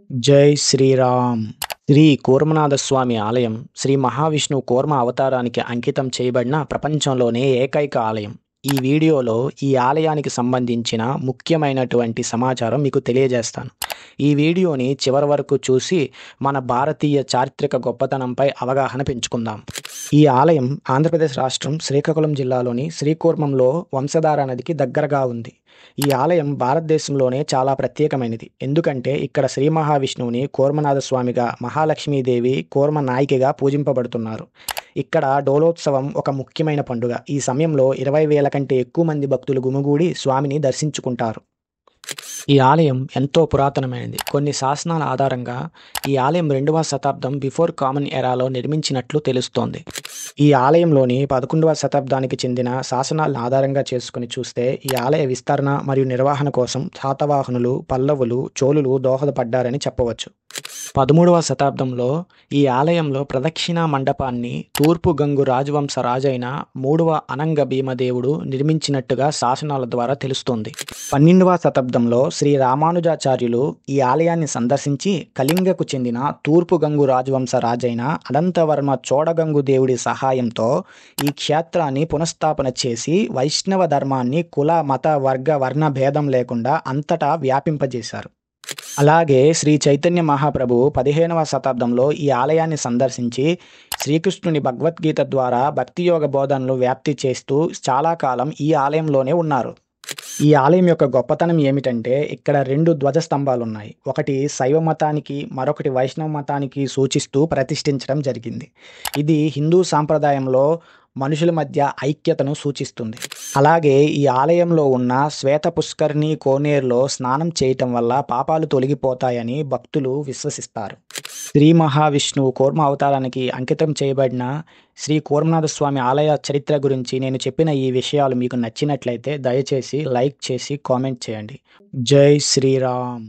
జై శ్రీరామ్. శ్రీ కూర్మనాథస్వామి ఆలయం శ్రీ మహావిష్ణువు కూర్మ అవతారానికి అంకితం చేయబడిన ప్రపంచంలోనే ఏకైక ఆలయం. ఈ వీడియోలో ఈ ఆలయానికి సంబంధించిన ముఖ్యమైనటువంటి సమాచారం మీకు తెలియజేస్తాను. ఈ వీడియోని చివరి వరకు చూసి మన భారతీయ చారిత్రక గొప్పతనంపై అవగాహన పెంచుకుందాం. ఈ ఆలయం ఆంధ్రప్రదేశ్ రాష్ట్రం శ్రీకాకుళం జిల్లాలోని శ్రీకూర్మంలో వంశధార నదికి దగ్గరగా ఉంది. ఈ ఆలయం భారతదేశంలోనే చాలా ప్రత్యేకమైనది. ఎందుకంటే ఇక్కడ శ్రీ మహావిష్ణువుని కూర్మనాథ స్వామిగా, మహాలక్ష్మీదేవి కూర్మ నాయికగా పూజింపబడుతున్నారు. ఇక్కడ డోలోత్సవం ఒక ముఖ్యమైన పండుగ. ఈ సమయంలో 20,000 కంటే ఎక్కువ మంది భక్తులు గుమిగూడి స్వామిని దర్శించుకుంటారు. ఈ ఆలయం ఎంతో పురాతనమైనది. కొన్ని శాసనాల ఆధారంగా ఈ ఆలయం 2వ శతాబ్దం బిఫోర్ కామన్ ఎరాలో నిర్మించినట్లు తెలుస్తోంది. ఈ ఆలయంలోని 11వ శతాబ్దానికి చెందిన శాసనాలను ఆధారంగా చేసుకుని చూస్తే ఈ ఆలయ విస్తరణ మరియు నిర్వహణ కోసం శాతవాహనులు, పల్లవులు, చోళులు దోహదపడ్డారని చెప్పవచ్చు. 13వ శతాబ్దంలో ఈ ఆలయంలో ప్రదక్షిణా మండపాన్ని తూర్పు గంగు రాజవంశ రాజైన 3వ అనంగ భీమదేవుడు నిర్మించినట్టుగా శాసనాల ద్వారా తెలుస్తోంది. 12వ శతాబ్దంలో శ్రీ రామానుజాచార్యులు ఈ ఆలయాన్ని సందర్శించి కళింగకు చెందిన తూర్పు గంగు రాజవంశ రాజైన అనంతవర్మ చోడగంగు దేవుడి సహాయంతో ఈ క్షేత్రాన్ని పునఃస్థాపన చేసి వైష్ణవ ధర్మాన్ని కుల, మత, వర్గ, వర్ణ భేదం లేకుండా అంతటా వ్యాపింపజేశారు. అలాగే శ్రీ చైతన్య మహాప్రభు 15వ శతాబ్దంలో ఈ ఆలయాన్ని సందర్శించి శ్రీకృష్ణుని భగవద్గీత ద్వారా భక్తియోగ బోధనలు వ్యాప్తి చేస్తూ చాలా కాలం ఈ ఆలయంలోనే ఉన్నారు. ఈ ఆలయం యొక్క గొప్పతనం ఏమిటంటే ఇక్కడ 2 ధ్వజస్తంభాలు ఉన్నాయి. ఒకటి శైవ మతానికి, మరొకటి వైష్ణవ మతానికి సూచిస్తూ ప్రతిష్ఠించడం జరిగింది. ఇది హిందూ సాంప్రదాయంలో మనుషుల మధ్య ఐక్యతను సూచిస్తుంది. అలాగే ఈ ఆలయంలో ఉన్న శ్వేత పుష్కరిణి కోనేరులో స్నానం చేయటం వల్ల పాపాలు తొలగిపోతాయని భక్తులు విశ్వసిస్తారు. శ్రీ మహావిష్ణువు కూర్మ అవతారానికి అంకితం చేయబడిన శ్రీ కూర్మనాథ స్వామి ఆలయ చరిత్ర గురించి నేను చెప్పిన ఈ విషయాలు మీకు నచ్చినట్లయితే దయచేసి లైక్ చేసి కామెంట్ చేయండి. జై శ్రీరామ్.